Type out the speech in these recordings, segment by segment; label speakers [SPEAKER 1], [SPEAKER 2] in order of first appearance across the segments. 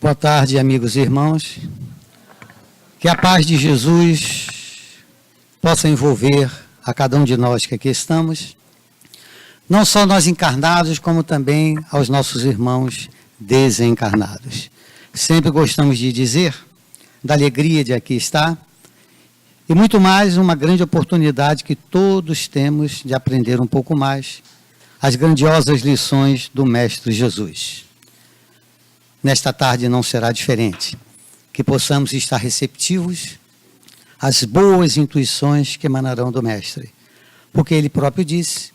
[SPEAKER 1] Boa tarde, amigos e irmãos. Que a paz de Jesus possa envolver a cada um de nós que aqui estamos, não só nós encarnados, como também aos nossos irmãos desencarnados. Sempre gostamos de dizer da alegria de aqui estar e muito mais uma grande oportunidade que todos temos de aprender um pouco mais as grandiosas lições do Mestre Jesus. Nesta tarde não será diferente, que possamos estar receptivos às boas intuições que emanarão do Mestre, porque ele próprio disse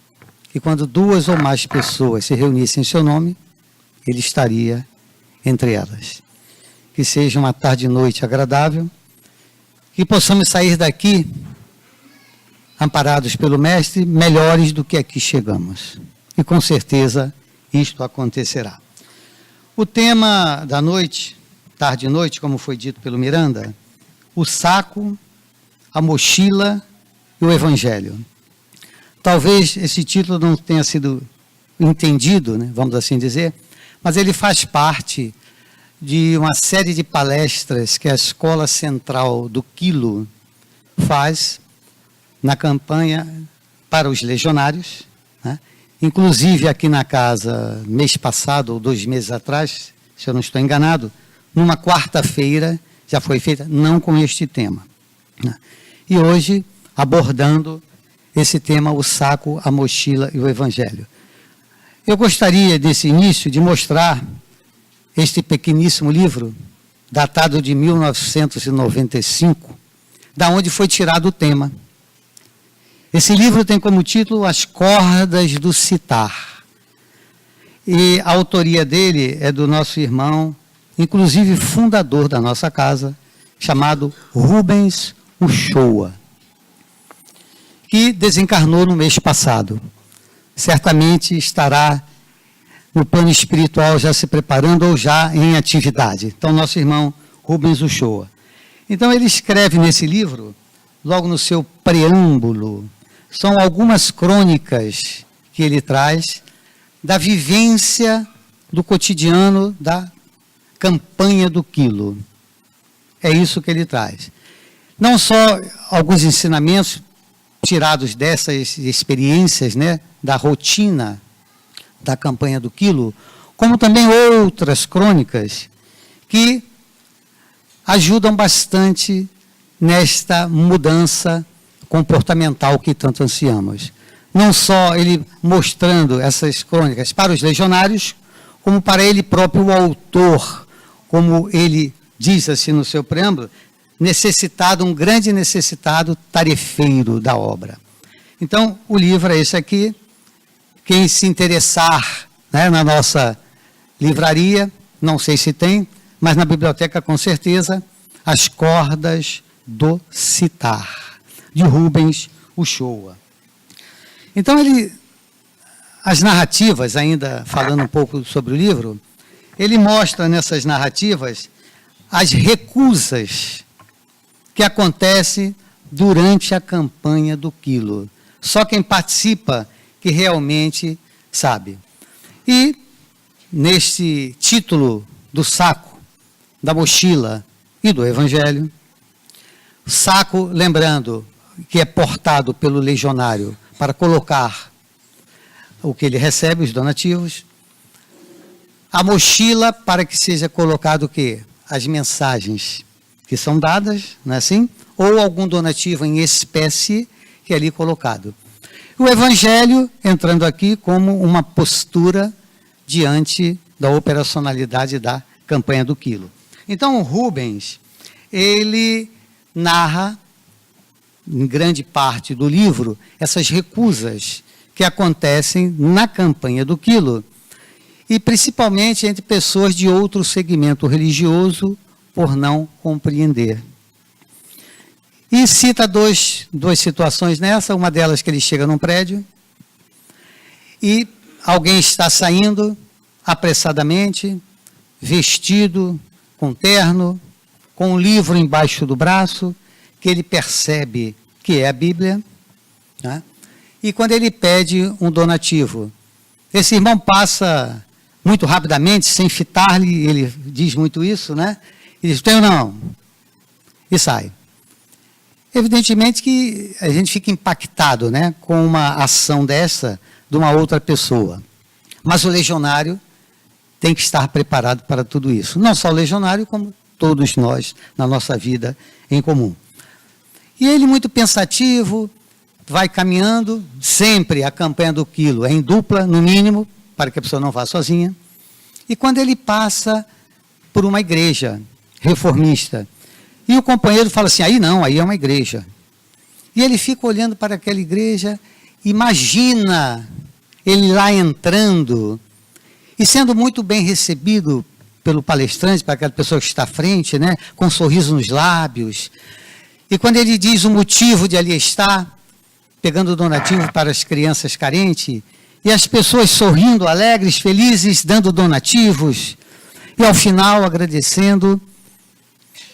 [SPEAKER 1] que quando duas ou mais pessoas se reunissem em seu nome, ele estaria entre elas. Que seja uma tarde e noite agradável, que possamos sair daqui amparados pelo Mestre, melhores do que aqui chegamos. E com certeza isto acontecerá. O tema da noite, tarde e noite, como foi dito pelo Miranda, o saco, a mochila e o evangelho. Talvez esse título não tenha sido entendido, né, vamos assim dizer, mas ele faz parte de uma série de palestras que a Escola Central do Quilo faz na campanha para os legionários, né? Inclusive aqui na casa, mês passado ou 2 meses atrás, se eu não estou enganado, numa quarta-feira já foi feita, não com este tema, né? E hoje abordando esse tema, o saco, a mochila e o evangelho. Eu gostaria desse início de mostrar este pequeníssimo livro, datado de 1995, da onde foi tirado o tema. Esse livro tem como título As Cordas do Citar. E a autoria dele é do nosso irmão, inclusive fundador da nossa casa, chamado Rubens Uchoa, que desencarnou no mês passado. Certamente estará no plano espiritual já se preparando ou já em atividade. Então, nosso irmão Rubens Uchoa. Então, ele escreve nesse livro, logo no seu preâmbulo, são algumas crônicas que ele traz da vivência do cotidiano da campanha do Quilo. É isso que ele traz. Não só alguns ensinamentos tirados dessas experiências, né, da rotina da campanha do Quilo, como também outras crônicas que ajudam bastante nesta mudança comportamental que tanto ansiamos. Não só ele mostrando essas crônicas para os legionários, como para ele próprio, o autor, como ele diz assim no seu preâmbulo, necessitado, um grande necessitado tarefeiro da obra. Então, o livro é esse aqui. Quem se interessar, né, na nossa livraria, não sei se tem, mas na biblioteca com certeza, As Cordas do Citar, de Rubens Uchoa. Então, as narrativas, ainda falando um pouco sobre o livro, ele mostra nessas narrativas as recusas que acontecem durante a campanha do Quilo. Só quem participa que realmente sabe. E, neste título do saco, da mochila e do evangelho, saco, lembrando que é portado pelo legionário para colocar o que ele recebe, os donativos, a mochila para que seja colocado o quê? As mensagens que são dadas, não é assim? Ou algum donativo em espécie que é ali colocado. O evangelho entrando aqui como uma postura diante da operacionalidade da campanha do Quilo. Então, o Rubens, ele narra, em grande parte do livro, essas recusas que acontecem na campanha do Quilo, e principalmente entre pessoas de outro segmento religioso, por não compreender. E cita duas situações nessa, uma delas que ele chega num prédio, e alguém está saindo apressadamente, vestido, com terno, com um livro embaixo do braço, que ele percebe que é a Bíblia, né? E quando ele pede um donativo, esse irmão passa muito rapidamente, sem fitar-lhe, ele diz muito isso, né? Ele diz, tem ou não? E sai. Evidentemente que a gente fica impactado, né, com uma ação dessa de uma outra pessoa. Mas o legionário tem que estar preparado para tudo isso. Não só o legionário, como todos nós na nossa vida em comum. E ele, muito pensativo, vai caminhando, sempre a campanha do quilo é em dupla, no mínimo, para que a pessoa não vá sozinha. E quando ele passa por uma igreja reformista, e o companheiro fala assim, aí não, aí é uma igreja. E ele fica olhando para aquela igreja, imagina ele lá entrando, e sendo muito bem recebido pelo palestrante, para aquela pessoa que está à frente, né, com um sorriso nos lábios. E quando ele diz o motivo de ali estar, pegando donativo para as crianças carentes, e as pessoas sorrindo, alegres, felizes, dando donativos, e ao final agradecendo,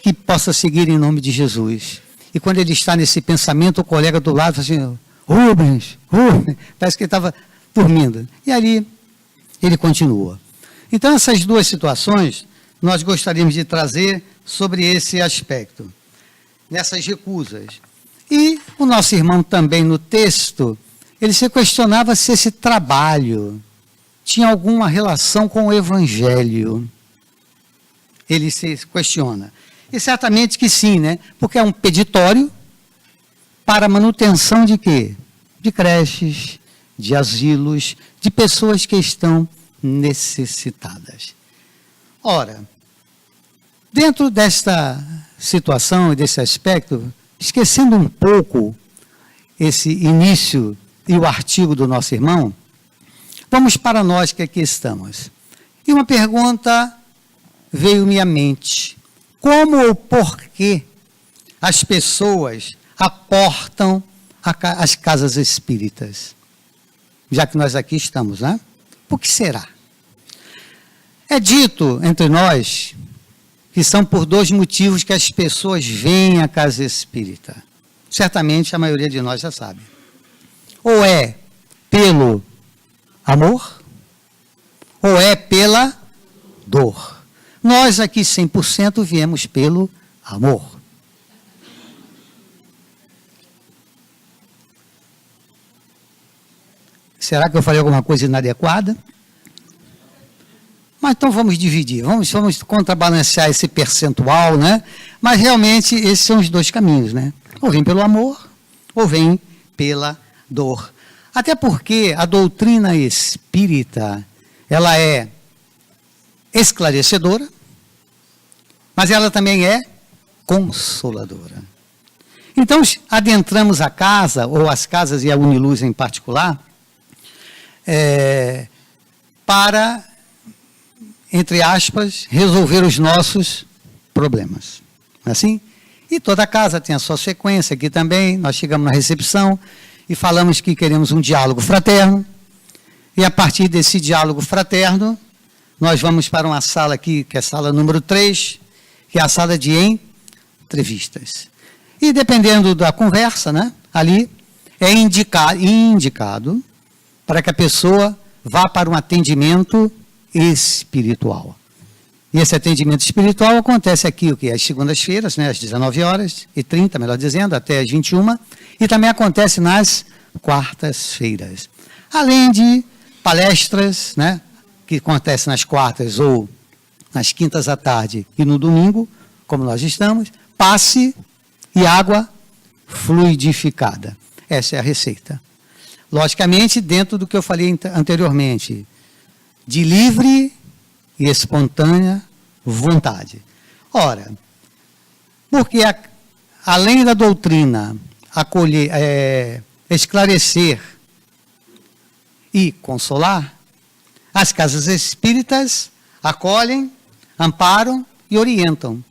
[SPEAKER 1] que possa seguir em nome de Jesus. E quando ele está nesse pensamento, o colega do lado fala assim, Rubens, parece que ele estava dormindo. E ali ele continua. Então, essas duas situações, nós gostaríamos de trazer sobre esse aspecto, nessas recusas. E o nosso irmão também, no texto, ele se questionava se esse trabalho tinha alguma relação com o Evangelho. Ele se questiona. E certamente que sim, né? Porque é um peditório para manutenção de quê? De creches, de asilos, de pessoas que estão necessitadas. Ora, dentro desta situação e desse aspecto, esquecendo um pouco esse início e o artigo do nosso irmão, vamos para nós que aqui estamos. E uma pergunta veio-me à mente. Como ou por que as pessoas aportam as casas espíritas? Já que nós aqui estamos, né? Por que será? É dito entre nós que são por dois motivos que as pessoas vêm à casa espírita. Certamente a maioria de nós já sabe. Ou é pelo amor, ou é pela dor. Nós aqui 100% viemos pelo amor. Será que eu falei alguma coisa inadequada? Mas então vamos dividir, vamos contrabalancear esse percentual, né? Mas realmente esses são os dois caminhos, né? Ou vem pelo amor, ou vem pela dor. Até porque a doutrina espírita, ela é esclarecedora, mas ela também é consoladora. Então, adentramos a casa, ou as casas e a Uniluz em particular, para, entre aspas, resolver os nossos problemas. Não é assim? E toda casa tem a sua sequência aqui também. Nós chegamos na recepção e falamos que queremos um diálogo fraterno. E a partir desse diálogo fraterno, nós vamos para uma sala aqui, que é a sala número 3, que é a sala de entrevistas. E dependendo da conversa, né, ali é indicado para que a pessoa vá para um atendimento espiritual. E esse atendimento espiritual acontece aqui, o que? Às segundas-feiras, né, às 19h30, melhor dizendo, até às 21h, e também acontece nas quartas-feiras. Além de palestras, né, que acontecem nas quartas ou nas quintas à tarde e no domingo, como nós estamos, passe e água fluidificada. Essa é a receita. Logicamente, dentro do que eu falei anteriormente, de livre e espontânea vontade. Ora, porque além da doutrina esclarecer e consolar, as casas espíritas acolhem, amparam e orientam,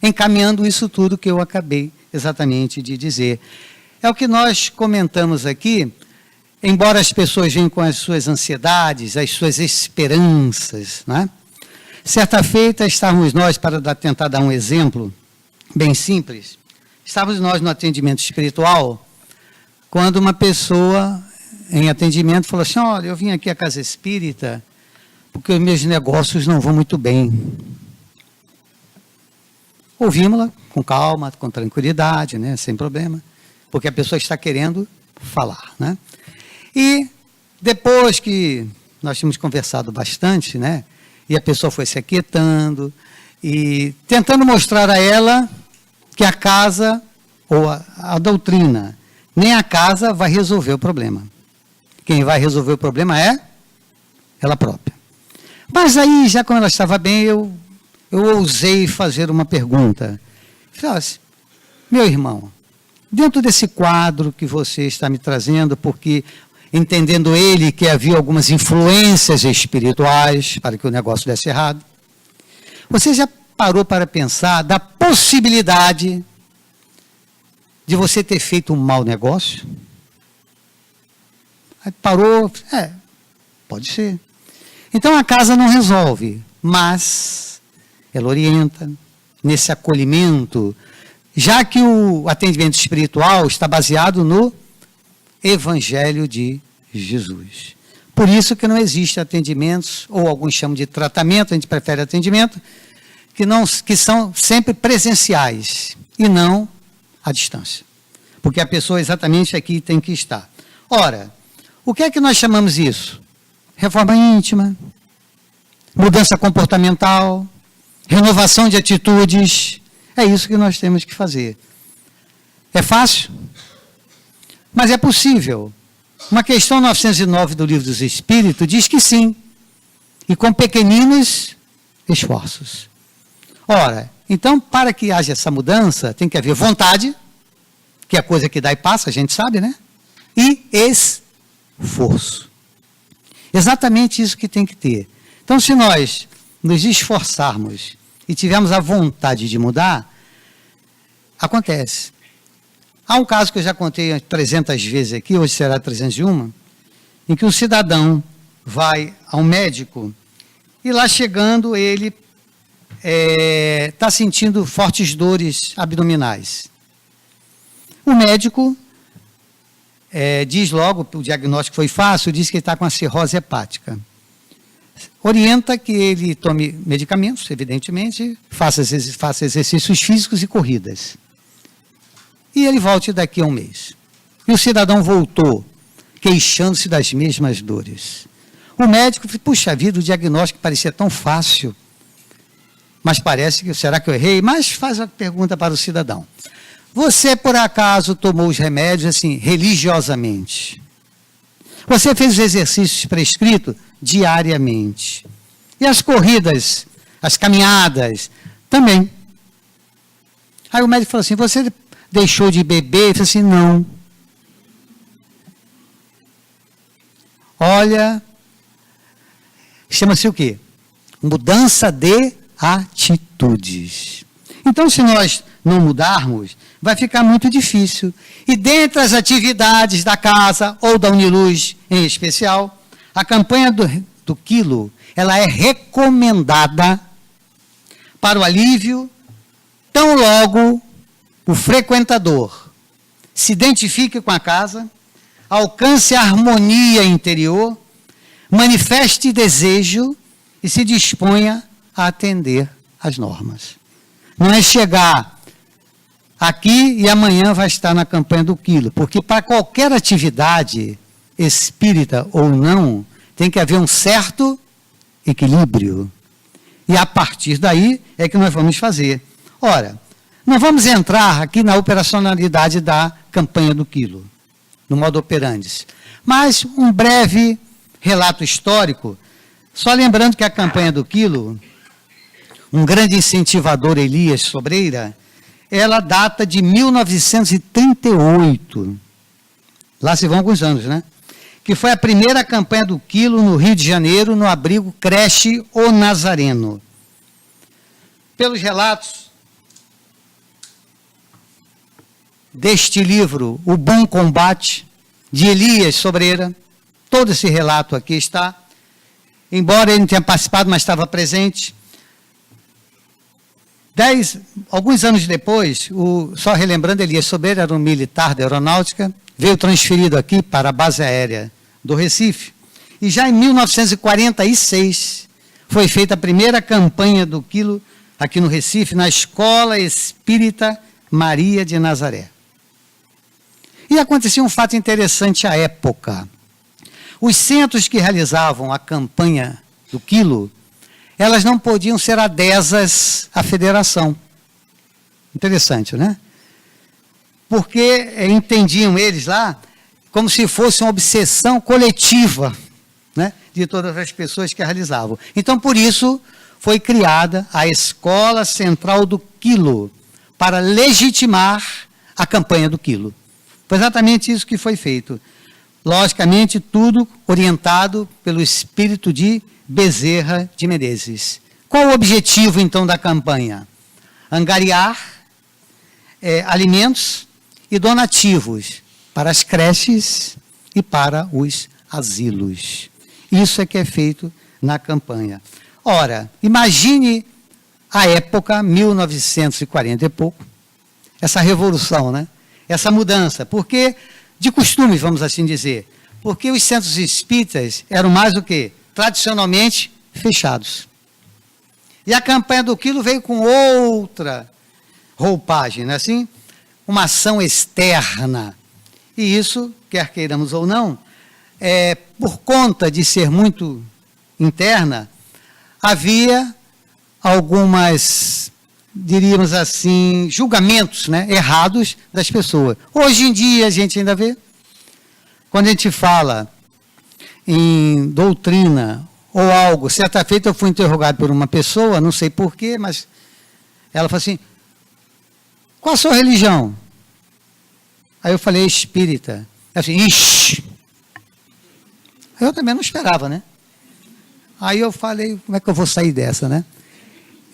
[SPEAKER 1] encaminhando isso tudo que eu acabei exatamente de dizer. É o que nós comentamos aqui. Embora as pessoas venham com as suas ansiedades, as suas esperanças, né? Certa feita, estávamos nós, para tentar dar um exemplo bem simples, estávamos nós no atendimento espiritual, quando uma pessoa em atendimento falou assim, olha, eu vim aqui à casa espírita porque os meus negócios não vão muito bem. Ouvimos-la com calma, com tranquilidade, né, sem problema, porque a pessoa está querendo falar, né? E depois que nós tínhamos conversado bastante, né, e a pessoa foi se aquietando e tentando mostrar a ela que a casa ou a doutrina, nem a casa vai resolver o problema. Quem vai resolver o problema é ela própria. Mas aí, já quando ela estava bem, eu ousei fazer uma pergunta. Falei assim, meu irmão, dentro desse quadro que você está me trazendo, porque entendendo ele que havia algumas influências espirituais para que o negócio desse errado, você já parou para pensar da possibilidade de você ter feito um mau negócio? Aí parou, pode ser. Então a casa não resolve, mas ela orienta nesse acolhimento, já que o atendimento espiritual está baseado no Evangelho de Jesus. Por isso que não existe atendimentos, ou alguns chamam de tratamento, a gente prefere atendimento, que são sempre presenciais e não à distância. Porque a pessoa exatamente aqui tem que estar. Ora, o que é que nós chamamos isso? Reforma íntima, mudança comportamental, renovação de atitudes. É isso que nós temos que fazer. É fácil? Mas é possível. Uma questão 909 do Livro dos Espíritos diz que sim. E com pequeninos esforços. Ora, então, para que haja essa mudança, tem que haver vontade, que é a coisa que dá e passa, a gente sabe, né? E esforço. Exatamente isso que tem que ter. Então, se nós nos esforçarmos e tivermos a vontade de mudar, acontece. Há um caso que eu já contei 300 vezes aqui, hoje será 301, em que um cidadão vai ao médico e lá chegando ele está sentindo fortes dores abdominais. O médico diz logo, o diagnóstico foi fácil, diz que ele está com a cirrose hepática. Orienta que ele tome medicamentos, evidentemente, faça exercícios físicos e corridas. E ele volte daqui a um mês. E o cidadão voltou, queixando-se das mesmas dores. O médico, puxa vida, o diagnóstico parecia tão fácil, mas parece que, será que eu errei? Mas faz a pergunta para o cidadão. Você, por acaso, tomou os remédios, assim, religiosamente? Você fez os exercícios prescritos diariamente? E as corridas, as caminhadas, também. Aí o médico falou assim, você deixou de beber? Ele falou assim, não. Olha, chama-se o quê? Mudança de atitudes. Então, se nós não mudarmos, vai ficar muito difícil. E dentre as atividades da casa, ou da Uniluz em especial, a campanha do quilo, ela é recomendada para o alívio, tão logo o frequentador se identifique com a casa, alcance a harmonia interior, manifeste desejo e se disponha a atender às normas. Não é chegar aqui e amanhã vai estar na campanha do quilo, porque para qualquer atividade, espírita ou não, tem que haver um certo equilíbrio. E a partir daí é que nós vamos fazer. Ora, não vamos entrar aqui na operacionalidade da campanha do quilo, no modo operandi, mas um breve relato histórico, só lembrando que a campanha do quilo, um grande incentivador, Elias Sobreira, ela data de 1938. Lá se vão alguns anos, né? Que foi a primeira campanha do quilo no Rio de Janeiro, no abrigo Creche O Nazareno. Pelos relatos deste livro, O Bom Combate, de Elias Sobreira, todo esse relato aqui está, embora ele não tenha participado, mas estava presente. Alguns anos depois, só relembrando, Elias Sobreira era um militar da aeronáutica, veio transferido aqui para a base aérea do Recife, E já em 1946 foi feita a primeira campanha do quilo aqui no Recife, na Escola Espírita Maria de Nazaré. E acontecia um fato interessante à época. Os centros que realizavam a campanha do quilo, elas não podiam ser adesas à federação. Interessante, né? Porque entendiam eles lá como se fosse uma obsessão coletiva, né, de todas as pessoas que a realizavam. Então, por isso, foi criada a Escola Central do Quilo, para legitimar a campanha do quilo. Foi exatamente isso que foi feito. Logicamente, tudo orientado pelo espírito de Bezerra de Menezes. Qual o objetivo, então, da campanha? Angariar alimentos e donativos para as creches e para os asilos. Isso é que é feito na campanha. Ora, imagine a época, 1940 e pouco, essa revolução, né? Essa mudança, porque, de costume, vamos assim dizer, porque os centros espíritas eram mais o quê? Tradicionalmente fechados. E a campanha do quilo veio com outra roupagem, não é assim? Uma ação externa. E isso, quer queiramos ou não, por conta de ser muito interna, havia algumas, diríamos assim, julgamentos, né, errados das pessoas. Hoje em dia a gente ainda vê, quando a gente fala em doutrina ou algo, certa feita eu fui interrogado por uma pessoa, não sei porquê, mas ela falou assim, qual a sua religião? Aí eu falei, espírita. Ela assim, ixi. Eu também não esperava, né? Aí eu falei, como é que eu vou sair dessa, né?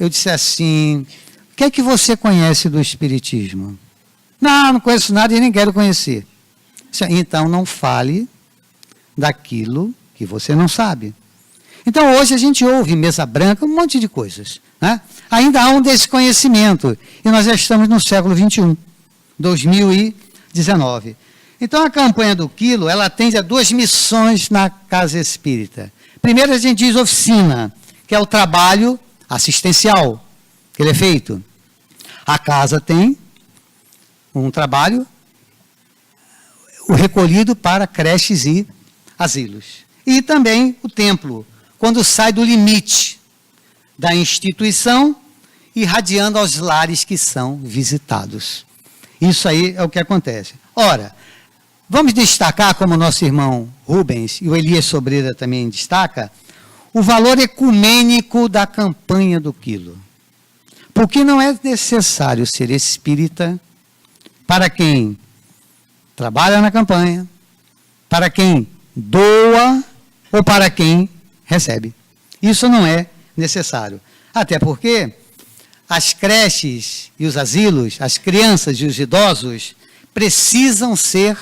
[SPEAKER 1] Eu disse assim, o que é que você conhece do espiritismo? Não conheço nada e nem quero conhecer. Então não fale daquilo que você não sabe. Então hoje a gente ouve mesa branca, um monte de coisas, né? Ainda há um desconhecimento, e nós já estamos no século XXI, 2019. Então a campanha do quilo, ela atende a duas missões na casa espírita. Primeiro a gente diz oficina, que é o trabalho assistencial, que ele é feito. A casa tem um trabalho, o recolhido para creches e asilos. E também o templo, quando sai do limite da instituição, irradiando aos lares que são visitados. Isso aí é o que acontece. Ora, vamos destacar, como o nosso irmão Rubens e o Elias Sobreira também destaca, o valor ecumênico da campanha do quilo. Porque não é necessário ser espírita para quem trabalha na campanha, para quem doa ou para quem recebe. Isso não é necessário. Até porque as creches e os asilos, as crianças e os idosos precisam ser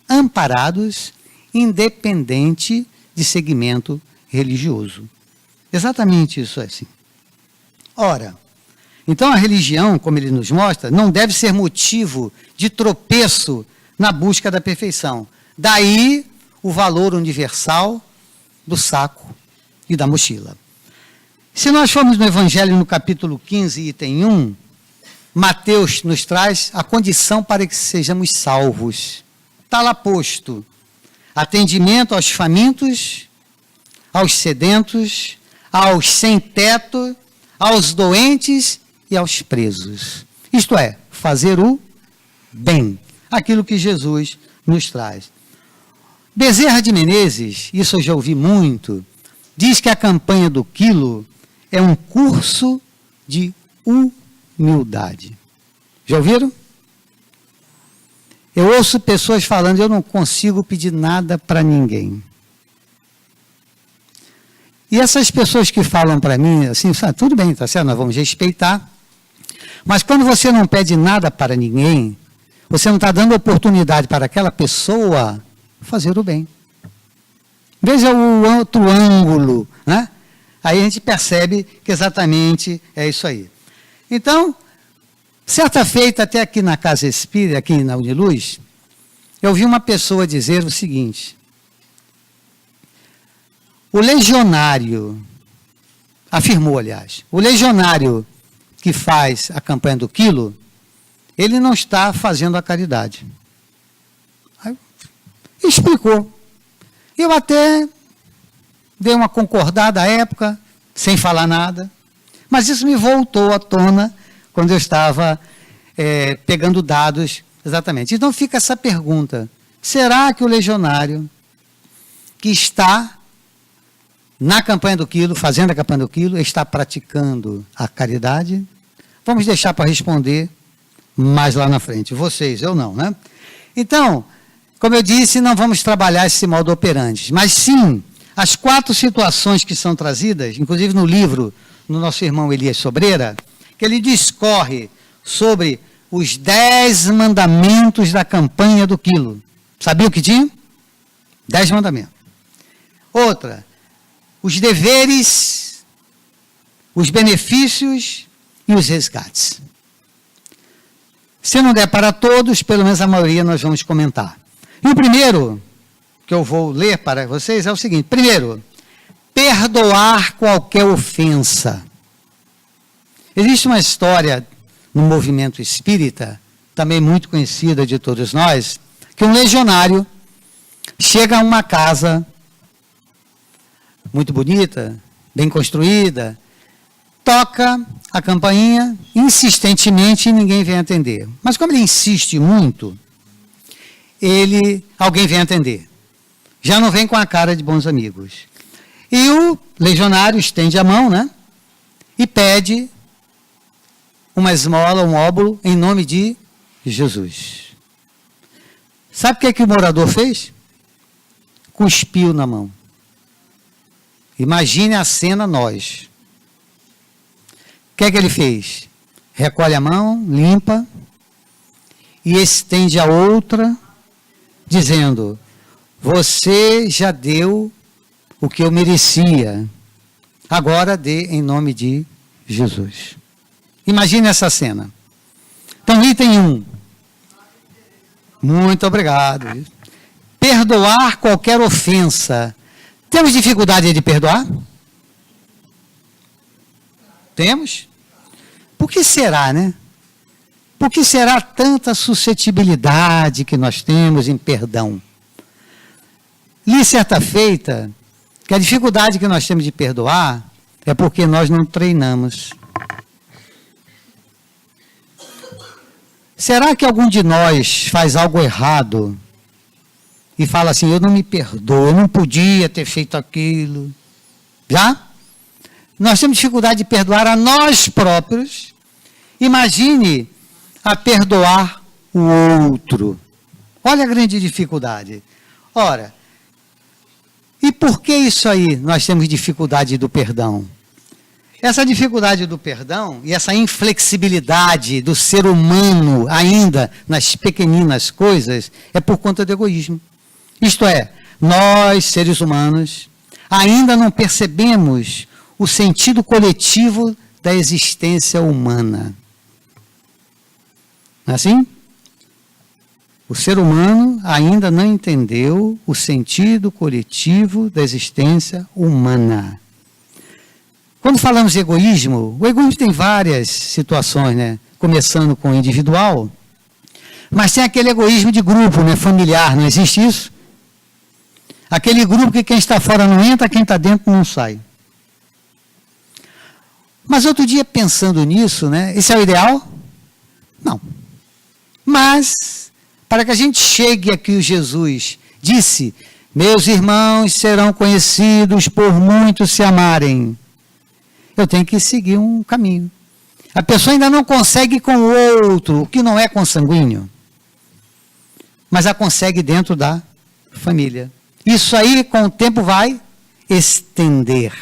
[SPEAKER 1] amparados independente de segmento religioso. Exatamente isso é assim. Ora, então a religião, como ele nos mostra, não deve ser motivo de tropeço na busca da perfeição. Daí o valor universal do saco e da mochila. Se nós formos no Evangelho no capítulo 15, item 1, Mateus nos traz a condição para que sejamos salvos. Está lá posto. Atendimento aos famintos, aos sedentos, aos sem teto, aos doentes e aos presos. Isto é, fazer o bem. Aquilo que Jesus nos traz. Bezerra de Menezes, isso eu já ouvi muito, diz que a campanha do quilo é um curso de humildade. Já ouviram? Eu ouço pessoas falando, eu não consigo pedir nada para ninguém. E essas pessoas que falam para mim, assim, tudo bem, tá certo, nós vamos respeitar, mas quando você não pede nada para ninguém, você não está dando oportunidade para aquela pessoa fazer o bem. Veja o outro ângulo, né? Aí a gente percebe que exatamente é isso aí. Então, certa feita, até aqui na Casa Espírita, aqui na Uniluz, eu vi uma pessoa dizer o seguinte, O legionário, afirmou, aliás, o legionário que faz a campanha do quilo, ele não está fazendo a caridade. Aí, explicou. Eu até dei uma concordada à época, sem falar nada, mas isso me voltou à tona quando eu estava pegando dados exatamente. Então fica essa pergunta: será que o legionário que está na campanha do quilo, fazendo a campanha do quilo, está praticando a caridade? Vamos deixar para responder mais lá na frente. Vocês, eu não, né? Então, como eu disse, não vamos trabalhar esse modo operandi, mas sim, as 4 situações que são trazidas, inclusive no livro, no nosso irmão Elias Sobreira, que ele discorre sobre os 10 mandamentos da campanha do quilo. Sabia o que tinha? 10 mandamentos. Outra, os deveres, os benefícios e os resgates. Se não der para todos, pelo menos a maioria nós vamos comentar. E o primeiro que eu vou ler para vocês é o seguinte: primeiro, perdoar qualquer ofensa. Existe uma história no movimento espírita, também muito conhecida de todos nós, que um legionário chega a uma casa muito bonita, bem construída, toca a campainha insistentemente e ninguém vem atender. Mas como ele insiste muito, alguém vem atender. Já não vem com a cara de bons amigos. E o legionário estende a mão, né? E pede uma esmola, um óbolo, em nome de Jesus. Sabe o que o morador fez? Cuspiu na mão. Imagine a cena, nós. O que ele fez? Recolhe a mão, limpa, e estende a outra, dizendo: você já deu o que eu merecia, agora dê em nome de Jesus. Imagine essa cena. Então, item 1. Muito obrigado. Perdoar qualquer ofensa. Temos dificuldade de perdoar? Temos? Por que será, né? Por que será tanta suscetibilidade que nós temos em perdão? Li certa feita que a dificuldade que nós temos de perdoar é porque nós não treinamos. Será que algum de nós faz algo errado e fala assim: eu não me perdoo, eu não podia ter feito aquilo? Já? Nós temos dificuldade de perdoar a nós próprios. Imagine a perdoar o outro. Olha a grande dificuldade. Ora, e por que isso aí nós temos dificuldade do perdão? Essa dificuldade do perdão e essa inflexibilidade do ser humano ainda nas pequeninas coisas é por conta do egoísmo. Isto é, nós, seres humanos, ainda não percebemos o sentido coletivo da existência humana. Não é assim? O ser humano ainda não entendeu o sentido coletivo da existência humana. Quando falamos de egoísmo, o egoísmo tem várias situações, né? Começando com o individual, mas tem aquele egoísmo de grupo, né? Familiar, não existe isso? Aquele grupo que quem está fora não entra, quem está dentro não sai. Mas outro dia, pensando nisso, né? Esse é o ideal? Não. Mas, para que a gente chegue a que o Jesus disse: meus irmãos serão conhecidos por muitos se amarem, eu tenho que seguir um caminho. A pessoa ainda não consegue com o outro, que não é consanguíneo, mas a consegue dentro da família. Isso aí, com o tempo, vai estender.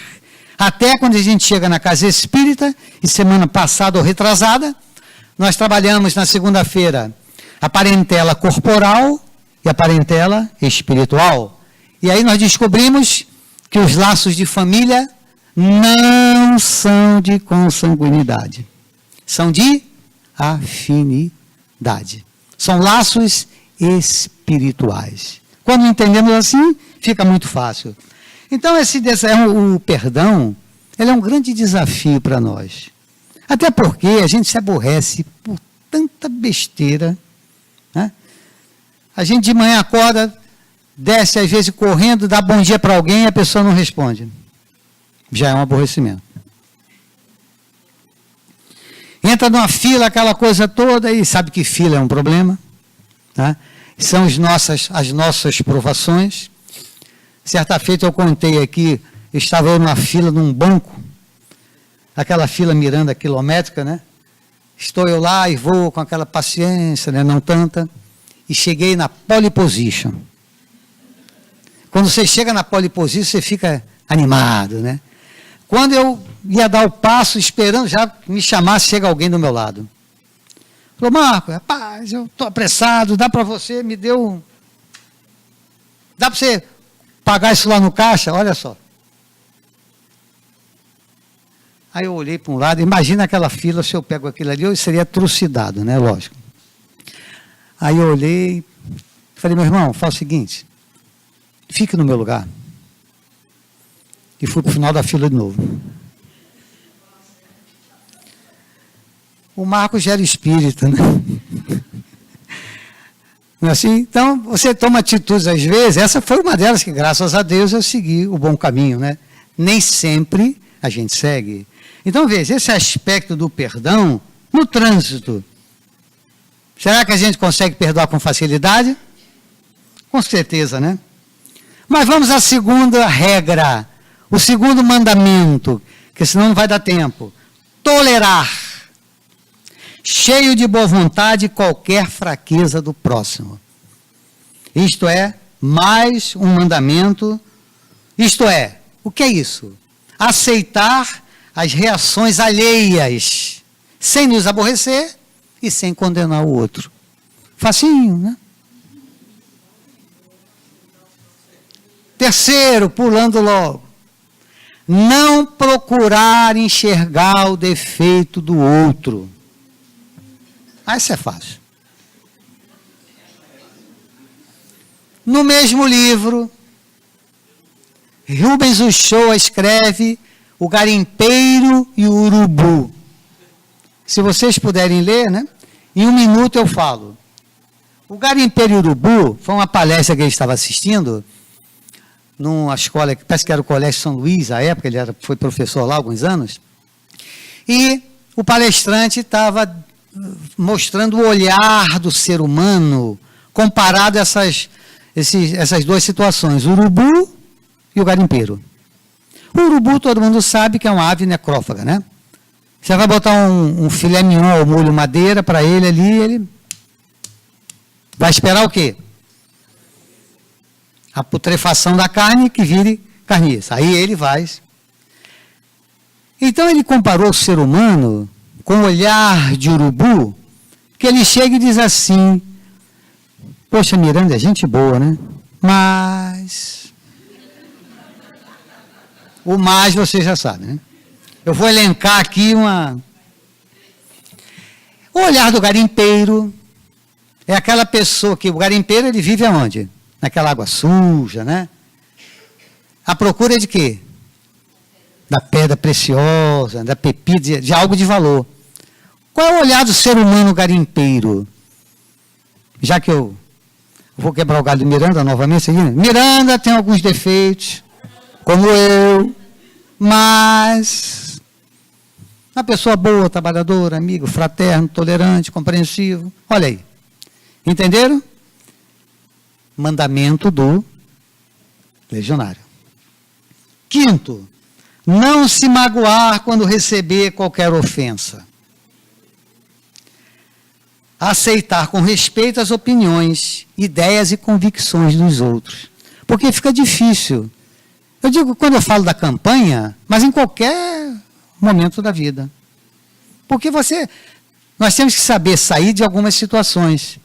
[SPEAKER 1] Até quando a gente chega na casa espírita, e semana passada ou retrasada, nós trabalhamos na segunda-feira a parentela corporal e a parentela espiritual. E aí nós descobrimos que os laços de família não são de consanguinidade, são de afinidade. São laços espirituais. Quando entendemos assim, fica muito fácil. Então, o perdão, ele é um grande desafio para nós. Até porque a gente se aborrece por tanta besteira, né? A gente de manhã acorda, desce às vezes correndo, dá bom dia para alguém e a pessoa não responde. Já é um aborrecimento. Entra numa fila, aquela coisa toda, e sabe que fila é um problema, tá? São as nossas provações. Certa feita eu contei aqui, estava eu numa fila num banco, aquela fila Miranda quilométrica, né? Estou eu lá e vou com aquela paciência, né? Não tanta, e cheguei na pole position. Quando você chega na pole position, você fica animado, né? Quando eu ia dar o passo, esperando já me chamar, chega alguém do meu lado. Falou, Marco, rapaz, eu estou apressado, dá para você, me deu... Dá para você pagar isso lá no caixa? Olha só. Aí eu olhei para um lado, imagina aquela fila, se eu pego aquilo ali, eu seria trucidado, né? Lógico. Aí eu olhei, falei, meu irmão, faz o seguinte, fique no meu lugar. E fui para o final da fila de novo. O Marcos já era espírita, né? Não é assim? Então, você toma atitudes às vezes, essa foi uma delas que, graças a Deus, eu segui o bom caminho, né? Nem sempre a gente segue. Então, veja, esse aspecto do perdão no trânsito. Será que a gente consegue perdoar com facilidade? Com certeza, né? Mas vamos à segunda regra. O segundo mandamento, que senão não vai dar tempo. Tolerar, cheio de boa vontade, qualquer fraqueza do próximo. Isto é, mais um mandamento. Isto é, o que é isso? Aceitar as reações alheias, sem nos aborrecer e sem condenar o outro. Facinho, né? Terceiro, pulando logo. Não procurar enxergar o defeito do outro. Ah, isso é fácil. No mesmo livro, Rubens Uchoa escreve O Garimpeiro e o Urubu. Se vocês puderem ler, né? Em um minuto eu falo. O Garimpeiro e o Urubu foi uma palestra que ele estava assistindo numa escola, parece que era o Colégio São Luís, à época, foi professor lá há alguns anos, e o palestrante estava mostrando o olhar do ser humano comparado a essas duas situações, o urubu e o garimpeiro. O urubu, todo mundo sabe que é uma ave necrófaga, né? Você vai botar um filé mignon ou molho madeira para ele ali, ele vai esperar o quê? A putrefação da carne que vire carniça. Aí ele vai. Então ele comparou o ser humano com o olhar de urubu, que ele chega e diz assim, poxa, Miranda é gente boa, né? Mas... O mais você já sabe, né? Eu vou elencar aqui O olhar do garimpeiro é aquela pessoa que... O garimpeiro, ele vive aonde? Naquela água suja, né? A procura de quê? Da pedra preciosa, da pepita, de algo de valor. Qual é o olhar do ser humano garimpeiro? Já que eu vou quebrar o galho de Miranda novamente, seguindo. Miranda tem alguns defeitos, como eu, mas uma pessoa boa, trabalhadora, amigo, fraterno, tolerante, compreensivo. Olha aí. Entenderam? Mandamento do legionário. Quinto, não se magoar quando receber qualquer ofensa. Aceitar com respeito as opiniões, ideias e convicções dos outros. Porque fica difícil. Eu digo quando eu falo da campanha, mas em qualquer momento da vida. Porque nós temos que saber sair de algumas situações.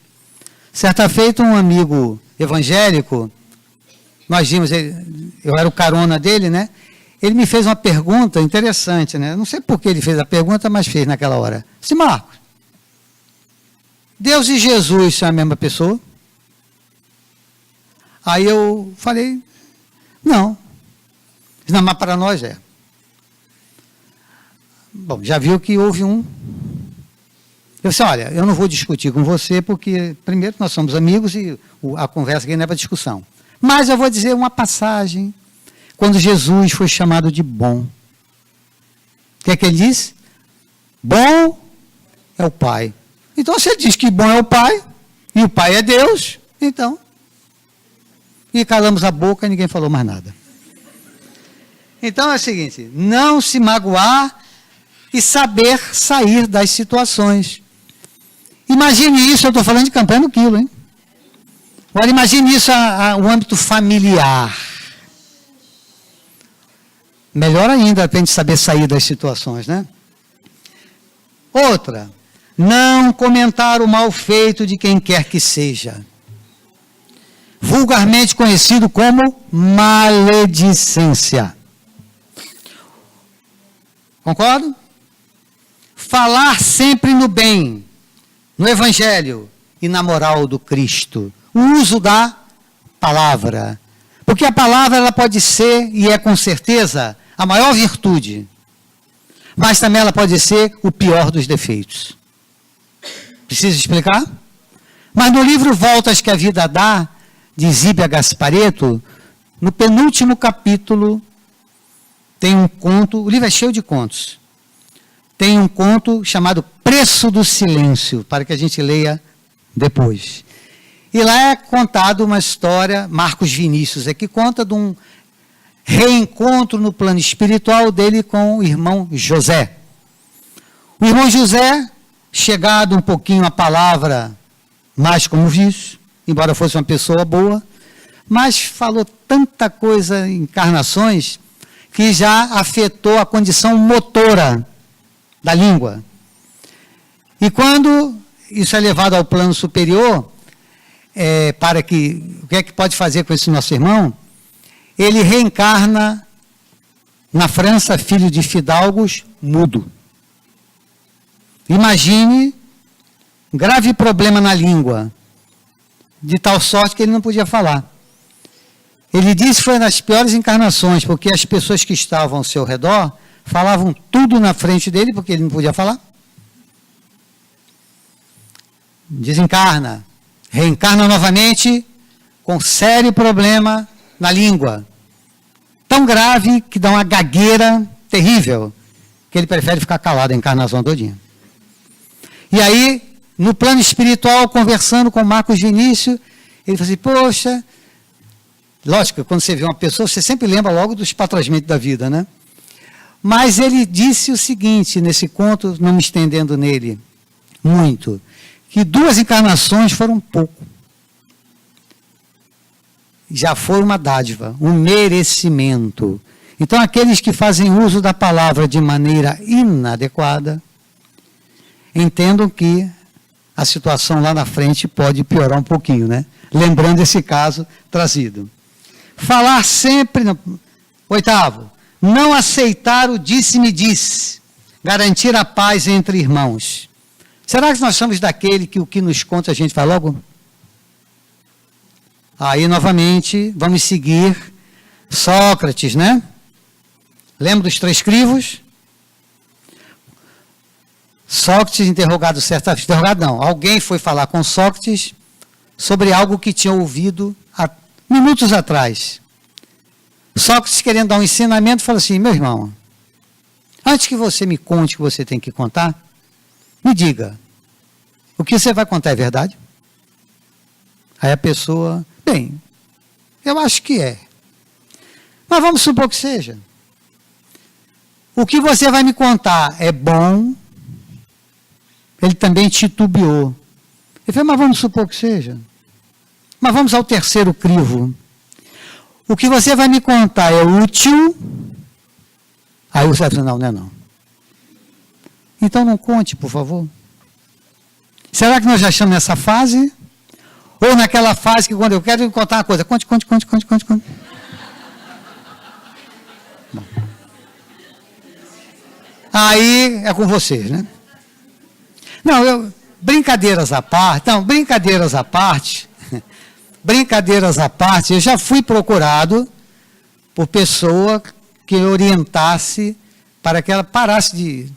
[SPEAKER 1] Certa feita, um amigo evangélico, nós vimos, eu era o carona dele, né? Ele me fez uma pergunta interessante, né? Não sei por que ele fez a pergunta, mas fez naquela hora. Disse, Marcos, Deus e Jesus são a mesma pessoa? Aí eu falei, não. Não, mas para nós é. Bom, já viu que houve um... Eu disse, olha, eu não vou discutir com você, porque, primeiro, nós somos amigos e a conversa aqui não é para discussão. Mas eu vou dizer uma passagem, quando Jesus foi chamado de bom. O que é que ele disse? Bom é o Pai. Então, se ele diz que bom é o Pai, e o Pai é Deus, então... E calamos a boca e ninguém falou mais nada. Então é o seguinte, não se magoar e saber sair das situações. Imagine isso, eu estou falando de campanha no quilo, hein? Agora imagine isso o âmbito familiar. Melhor ainda para a gente saber sair das situações, né? Outra, não comentar o mal feito de quem quer que seja. Vulgarmente conhecido como maledicência. Concordo? Falar sempre no bem, no Evangelho e na moral do Cristo. O uso da palavra. Porque a palavra ela pode ser, e é com certeza, a maior virtude. Mas também ela pode ser o pior dos defeitos. Preciso explicar? Mas no livro Voltas que a Vida Dá, de Zíbia Gasparetto, no penúltimo capítulo, tem um conto, o livro é cheio de contos, tem um conto chamado Preço do Silêncio, para que a gente leia depois. E lá é contado uma história, Marcos Vinícius, que conta de um reencontro no plano espiritual dele com o irmão José. O irmão José, chegado um pouquinho à palavra mais como vício, embora fosse uma pessoa boa, mas falou tanta coisa em encarnações que já afetou a condição motora da língua. E quando isso é levado ao plano superior, para que, o que é que pode fazer com esse nosso irmão? Ele reencarna na França, filho de fidalgos, mudo. Imagine um grave problema na língua, de tal sorte que ele não podia falar. Ele disse que foi nas piores encarnações, porque as pessoas que estavam ao seu redor falavam tudo na frente dele, porque ele não podia falar. Desencarna, reencarna novamente com sério problema na língua. Tão grave que dá uma gagueira terrível, que ele prefere ficar calado a encarnação todinha. E aí, no plano espiritual, conversando com Marcos Vinícius, ele falou assim, poxa, lógico, quando você vê uma pessoa, você sempre lembra logo dos patrasmentos da vida, né? Mas ele disse o seguinte, nesse conto, não me estendendo nele muito, que 2 encarnações foram pouco. Já foi uma dádiva, um merecimento. Então, aqueles que fazem uso da palavra de maneira inadequada, entendam que a situação lá na frente pode piorar um pouquinho, né? Lembrando esse caso trazido. Falar sempre... Oitavo, não aceitar o disse-me-disse. Garantir a paz entre irmãos. Será que nós somos daquele que o que nos conta a gente faz logo? Aí, novamente, vamos seguir Sócrates, né? Lembra dos 3 crivos? Sócrates interrogado certa vez, interrogado não, alguém foi falar com Sócrates sobre algo que tinha ouvido há minutos atrás. Sócrates, querendo dar um ensinamento, falou assim, meu irmão, antes que você me conte o que você tem que contar, me diga, o que você vai contar é verdade? Aí a pessoa, bem, eu acho que é. Mas vamos supor que seja. O que você vai me contar é bom? Ele também titubeou. Ele falou, mas vamos supor que seja. Mas vamos ao terceiro crivo. O que você vai me contar é útil? Aí você vai dizer, não, não é não. Então não conte, por favor. Será que nós já estamos nessa fase? Ou naquela fase que quando eu quero contar uma coisa, conte. Bom. Aí é com vocês, né? Não, brincadeiras à parte, eu já fui procurado por pessoa que orientasse para que ela parasse de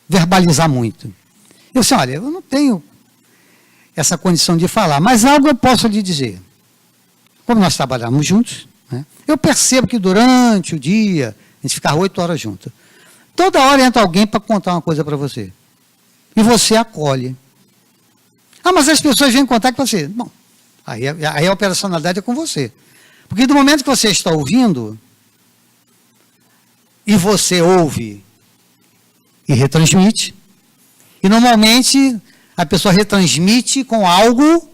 [SPEAKER 1] verbalizar muito. Eu disse, olha, eu não tenho essa condição de falar, mas algo eu posso lhe dizer. Como nós trabalhamos juntos, né, eu percebo que durante o dia, a gente ficava 8 horas juntos. Toda hora entra alguém para contar uma coisa para você. E você acolhe. Ah, mas as pessoas vêm contar com você. Bom, aí a operacionalidade é com você. Porque do momento que você está ouvindo, e você ouve e retransmite, e normalmente a pessoa retransmite com algo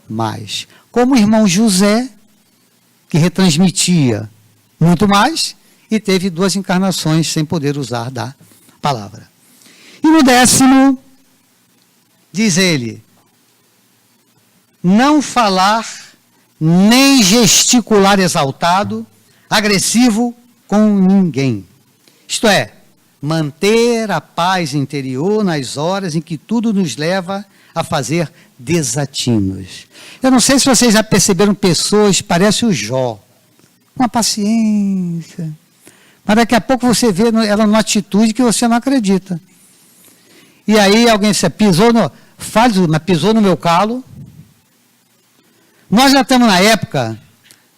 [SPEAKER 1] mais. Como o irmão José, que retransmitia muito mais, e teve 2 encarnações sem poder usar da palavra. E no 10º, diz ele, não falar nem gesticular exaltado, agressivo com ninguém. Isto é, manter a paz interior nas horas em que tudo nos leva a fazer desatinos. Eu não sei se vocês já perceberam pessoas, parece o Jó, uma paciência, mas daqui a pouco você vê ela numa atitude que você não acredita. E aí alguém disse, pisou no meu calo. Nós já estamos na época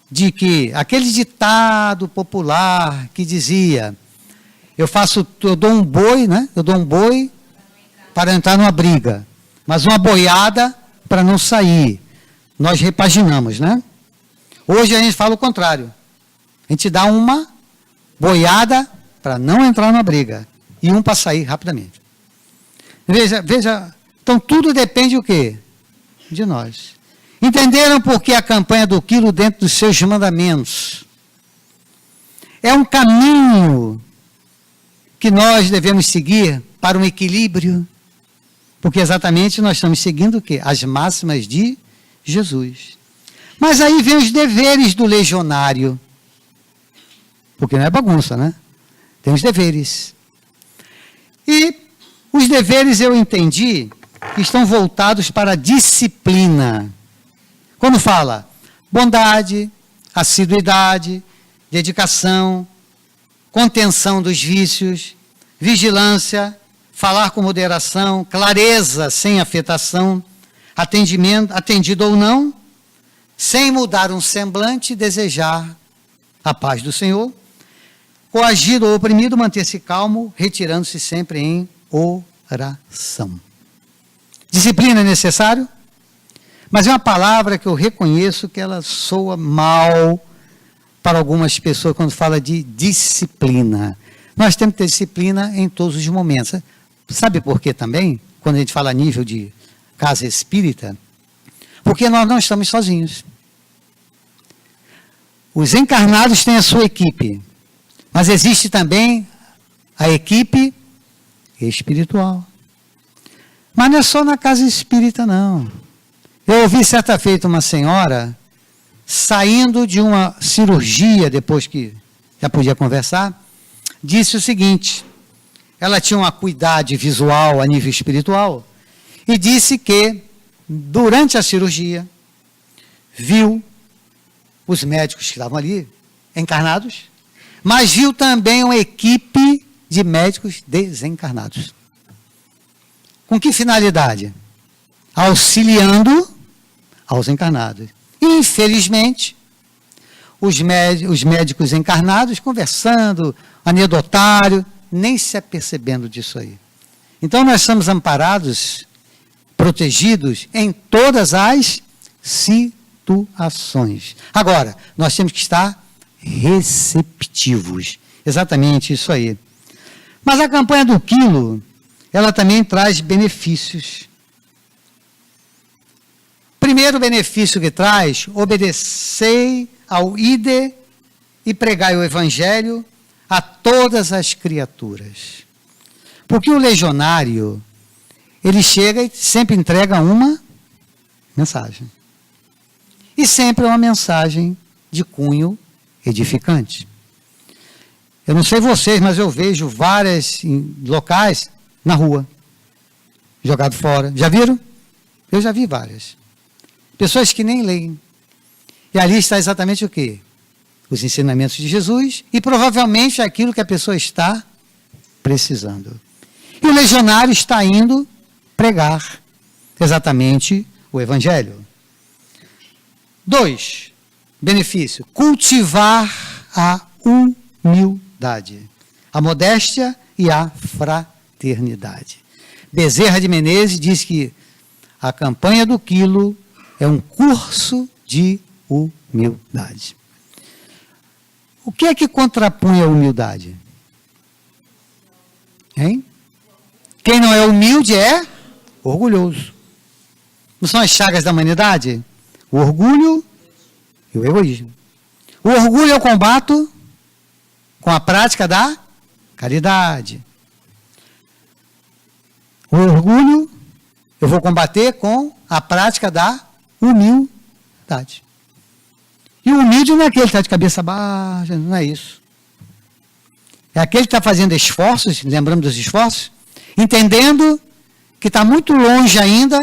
[SPEAKER 1] de que aquele ditado popular que dizia, eu dou um boi, né? Eu dou um boi para entrar numa briga, mas uma boiada para não sair. Nós repaginamos, né? Hoje a gente fala o contrário. A gente dá uma boiada para não entrar numa briga e um para sair rapidamente. Veja, então tudo depende do quê? De nós. Entenderam por que a campanha do quilo dentro dos seus mandamentos? É um caminho que nós devemos seguir para um equilíbrio, porque exatamente nós estamos seguindo o quê? As máximas de Jesus. Mas aí vem os deveres do legionário, porque não é bagunça, né? Tem os deveres. E os deveres eu entendi que estão voltados para a disciplina. Quando fala bondade, assiduidade, dedicação, contenção dos vícios, vigilância, falar com moderação, clareza sem afetação, atendido ou não, sem mudar um semblante, desejar a paz do Senhor, coagido ou oprimido, manter-se calmo, retirando-se sempre em oração. Disciplina é necessário? Mas é uma palavra que eu reconheço que ela soa mal para algumas pessoas quando fala de disciplina. Nós temos que ter disciplina em todos os momentos. Sabe por quê também? Quando a gente fala a nível de casa espírita, porque nós não estamos sozinhos. Os encarnados têm a sua equipe, mas existe também a equipe espiritual. Mas não é só na casa espírita, não. Eu ouvi certa feita uma senhora saindo de uma cirurgia, depois que já podia conversar, disse o seguinte, ela tinha uma acuidade visual a nível espiritual, e disse que, durante a cirurgia, viu os médicos que estavam ali, encarnados, mas viu também uma equipe de médicos desencarnados. Com que finalidade? Auxiliando aos encarnados. Infelizmente, os médicos encarnados conversando, anedotário, nem se apercebendo disso aí. Então, nós somos amparados, protegidos em todas as situações. Agora, nós temos que estar receptivos. Exatamente isso aí. Mas a campanha do quilo, ela também traz benefícios. Primeiro benefício que traz, obedecei ao ide e pregai o evangelho a todas as criaturas. Porque o legionário, ele chega e sempre entrega uma mensagem. E sempre uma mensagem de cunho edificante. Eu não sei vocês, mas eu vejo vários locais na rua, jogado fora. Já viram? Eu já vi várias. Pessoas que nem leem. E ali está exatamente o quê? os ensinamentos de Jesus e provavelmente aquilo que a pessoa está precisando. E o legionário está indo pregar exatamente o Evangelho. 2. Benefício. Cultivar a humildade, a modéstia e a fraternidade. Bezerra de Menezes diz que a campanha do quilo é um curso de humildade. O que é que contrapõe a humildade? Hein? Quem não é humilde é orgulhoso. Não são as chagas da humanidade? O orgulho e o egoísmo. O orgulho eu combato com a prática da caridade. O orgulho eu vou combater com a prática da humildade. E o humilde não é aquele que está de cabeça baixa, não é isso. É aquele que está fazendo esforços, lembrando dos esforços, entendendo que está muito longe ainda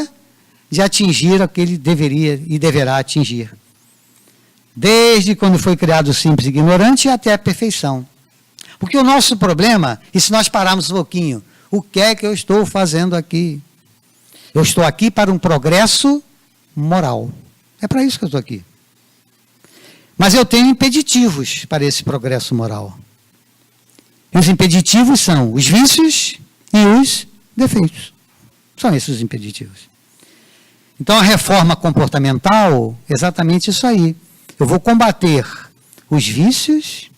[SPEAKER 1] de atingir o que ele deveria e deverá atingir. Desde quando foi criado o simples e ignorante até a perfeição. Porque o nosso problema, e se nós pararmos um pouquinho, o que é que eu estou fazendo aqui? Eu estou aqui para um progresso moral. É para isso que eu estou aqui. Mas eu tenho impeditivos para esse progresso moral. E os impeditivos são os vícios e os defeitos. São esses os impeditivos. Então a reforma comportamental, exatamente isso aí. Eu vou combater os vícios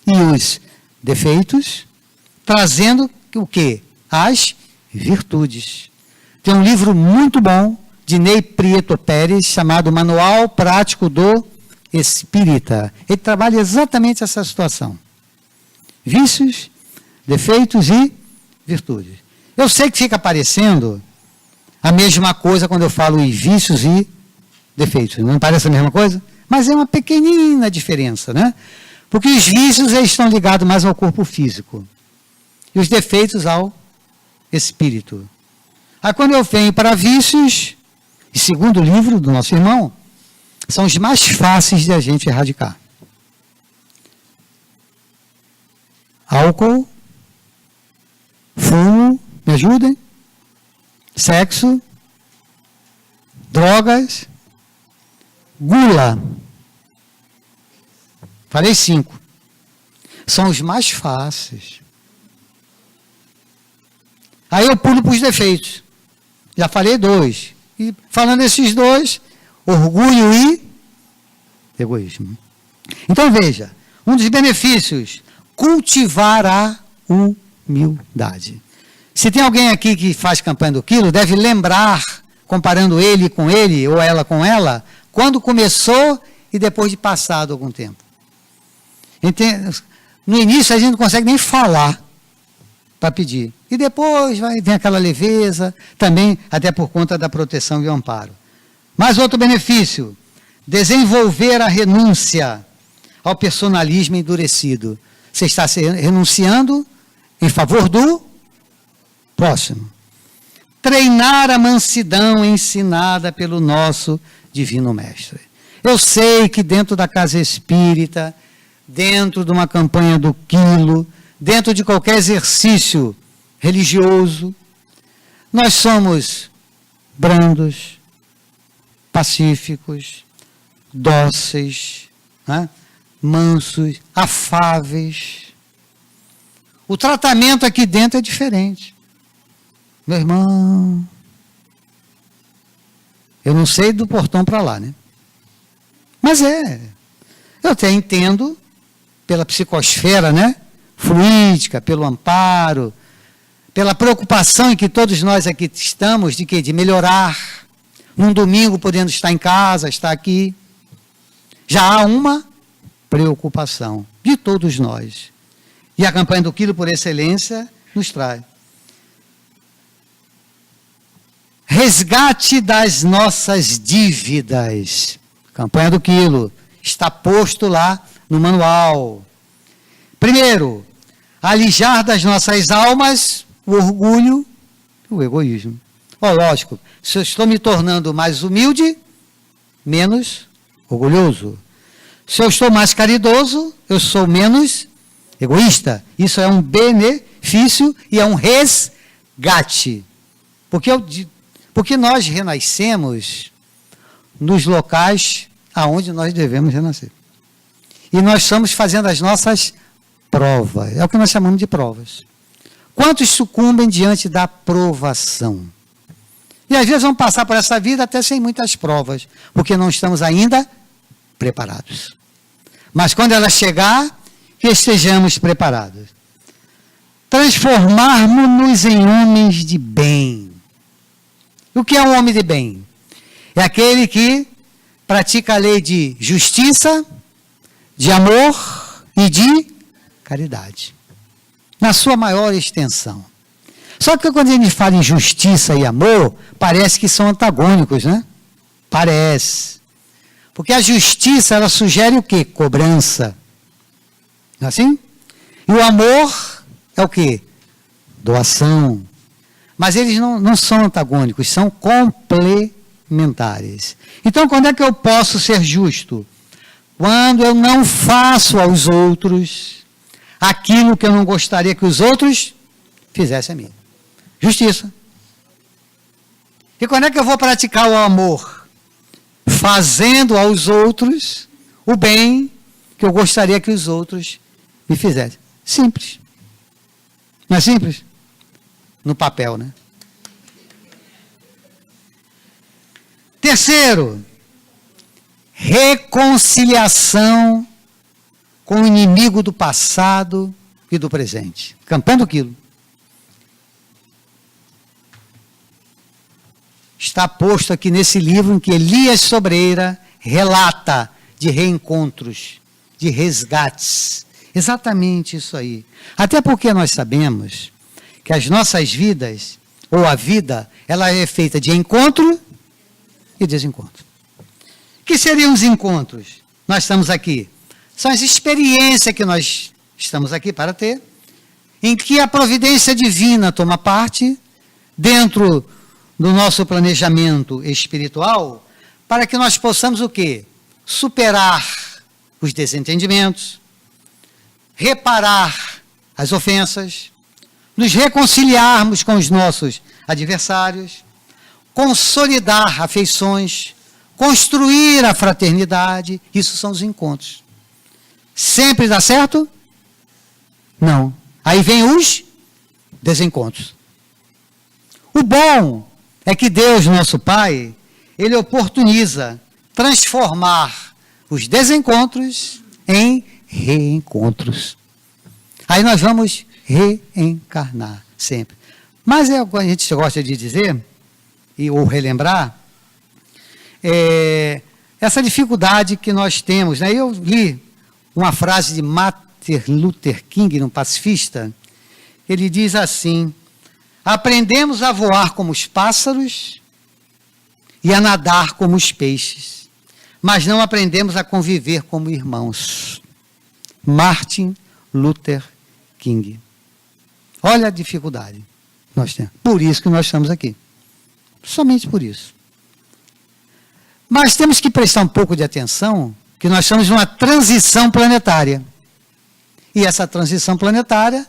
[SPEAKER 1] e os defeitos, trazendo o quê? As virtudes. Tem um livro muito bom de Ney Prieto Pérez, chamado Manual Prático do Espírita. Ele trabalha exatamente essa situação. Vícios, defeitos e virtudes. Eu sei que fica parecendo a mesma coisa quando eu falo em vícios e defeitos. Não parece a mesma coisa? Mas é uma pequenina diferença, né? Porque os vícios eles estão ligados mais ao corpo físico. E os defeitos ao espírito. Aí quando eu venho para vícios, e segundo o livro do nosso irmão, são os mais fáceis de a gente erradicar. Álcool, fumo, me ajudem? Sexo, drogas, gula. Falei 5. São os mais fáceis. Aí eu pulo para os defeitos. Já falei 2. E falando esses 2, orgulho e egoísmo. Então veja, um dos benefícios, cultivar a humildade. Se tem alguém aqui que faz campanha do quilo, deve lembrar, comparando ele com ele, ou ela com ela, quando começou e depois de passado algum tempo. No início a gente não consegue nem falar para pedir. E depois vem aquela leveza, também até por conta da proteção e o amparo. Mais outro benefício, desenvolver a renúncia ao personalismo endurecido. Você está renunciando em favor do próximo. Treinar a mansidão ensinada pelo nosso Divino Mestre. Eu sei que dentro da casa espírita, dentro de uma campanha do quilo, dentro de qualquer exercício religioso, nós somos brandos, pacíficos, dóceis, né? Mansos, afáveis. O tratamento aqui dentro é diferente. Meu irmão, eu não sei do portão para lá, né? Mas eu até entendo pela psicosfera, né? Fluídica, pelo amparo, pela preocupação em que todos nós aqui estamos, de quê? De melhorar. Num domingo podendo estar em casa, estar aqui. Já há uma preocupação de todos nós. E a campanha do quilo por excelência nos traz. Resgate das nossas dívidas. Campanha do quilo. Está posto lá no manual. Primeiro, alijar das nossas almas o orgulho e o egoísmo. Lógico, se eu estou me tornando mais humilde, menos orgulhoso. Se eu estou mais caridoso, eu sou menos egoísta. Isso é um benefício e é um resgate. Porque nós renascemos nos locais aonde nós devemos renascer. E nós estamos fazendo as nossas provas. É o que nós chamamos de provas. Quantos sucumbem diante da provação? E às vezes vamos passar por essa vida até sem muitas provas, porque não estamos ainda preparados. Mas quando ela chegar, que estejamos preparados. Transformarmos-nos em homens de bem. O que é um homem de bem? É aquele que pratica a lei de justiça, de amor e de caridade. Na sua maior extensão. Só que quando a gente fala em justiça e amor, parece que são antagônicos, né? Parece. Porque a justiça, ela sugere o quê? Cobrança. Não é assim? E o amor é o quê? Doação. Mas eles não são antagônicos, são complementares. Então, quando é que eu posso ser justo? Quando eu não faço aos outros aquilo que eu não gostaria que os outros fizessem a mim. Justiça. E quando é que eu vou praticar o amor? Fazendo aos outros o bem que eu gostaria que os outros me fizessem. Simples. Não é simples? No papel, né? Terceiro, reconciliação com o inimigo do passado e do presente. Campanha do Quilo. Está posto aqui nesse livro em que Elias Sobreira relata de reencontros, de resgates. Exatamente isso aí. Até porque nós sabemos que as nossas vidas, ou a vida, ela é feita de encontro e desencontro. O que seriam os encontros? Nós estamos aqui. São as experiências que nós estamos aqui para ter, em que a providência divina toma parte, dentro do nosso planejamento espiritual, para que nós possamos o quê? Superar os desentendimentos, reparar as ofensas, nos reconciliarmos com os nossos adversários, consolidar afeições, construir a fraternidade. Isso são os encontros. Sempre dá certo? Não. Aí vem os desencontros. O bom é que Deus, nosso Pai, Ele oportuniza transformar os desencontros em reencontros. Aí nós vamos reencarnar sempre. Mas é o que a gente gosta de dizer, ou relembrar, essa dificuldade que nós temos. Né? Eu li uma frase de Martin Luther King, um pacifista. Ele diz assim: aprendemos a voar como os pássaros e a nadar como os peixes, mas não aprendemos a conviver como irmãos. Martin Luther King. Olha a dificuldade que nós temos. Por isso que nós estamos aqui. Somente por isso. Mas temos que prestar um pouco de atenção que nós estamos numa transição planetária. E essa transição planetária,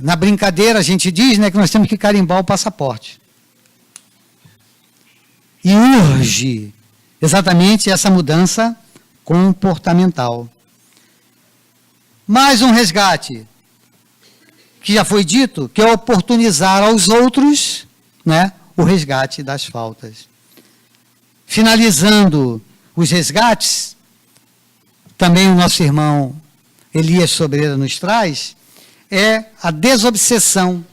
[SPEAKER 1] na brincadeira a gente diz, né, que nós temos que carimbar o passaporte. E urge exatamente essa mudança comportamental. Mais um resgate, que já foi dito, que é oportunizar aos outros, né, o resgate das faltas. Finalizando os resgates, também o nosso irmão Elias Sobreira nos traz, é a desobsessão,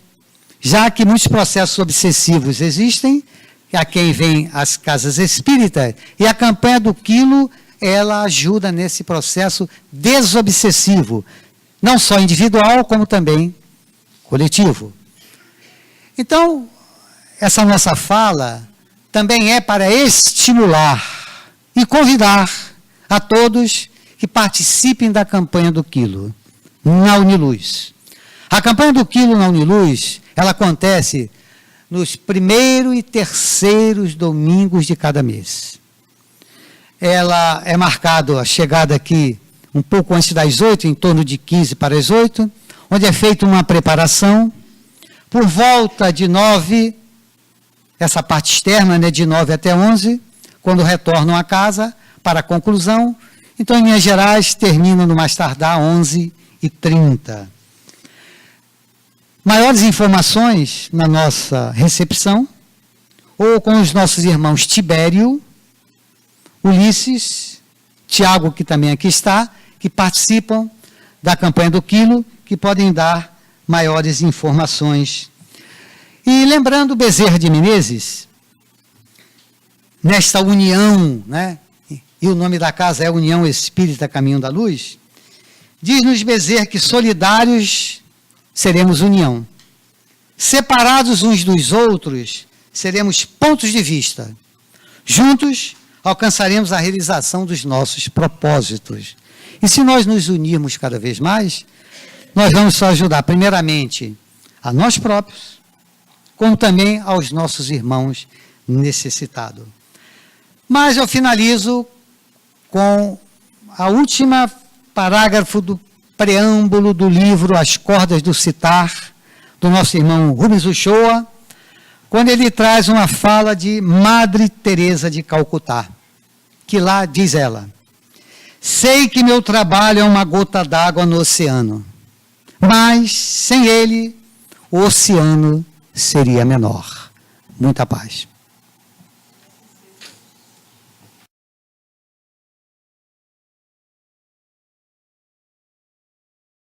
[SPEAKER 1] já que muitos processos obsessivos existem, a quem vem as casas espíritas, e a campanha do Quilo, ela ajuda nesse processo desobsessivo, não só individual, como também coletivo. Então, essa nossa fala também é para estimular e convidar a todos que participem da campanha do Quilo, na Uniluz. A campanha do Quilo na Uniluz, ela acontece nos 1º e 3º domingos de cada mês. ela é marcado a chegada aqui um pouco antes das 8, em torno de 15 para as 8, onde é feita uma preparação. Por volta de 9, essa parte externa, né, de 9 até 11, quando retornam a casa para a conclusão. Então, em Minas Gerais, termina no mais tardar 11h30. Maiores informações na nossa recepção, ou com os nossos irmãos Tibério, Ulisses, Tiago, que também aqui está, que participam da campanha do Quilo, que podem dar maiores informações. E lembrando Bezerra de Menezes, nesta união, né, e o nome da casa é União Espírita Caminho da Luz, diz-nos Bezerra que solidários seremos união, separados uns dos outros seremos pontos de vista, juntos alcançaremos a realização dos nossos propósitos. E se nós nos unirmos cada vez mais, nós vamos só ajudar primeiramente a nós próprios, como também aos nossos irmãos necessitados. Mas eu finalizo com a última parágrafo do preâmbulo do livro As Cordas do Citar, do nosso irmão Rubens Uchoa, quando ele traz uma fala de Madre Teresa de Calcutá, que lá diz ela: sei que meu trabalho é uma gota d'água no oceano, mas sem ele o oceano seria menor. Muita paz.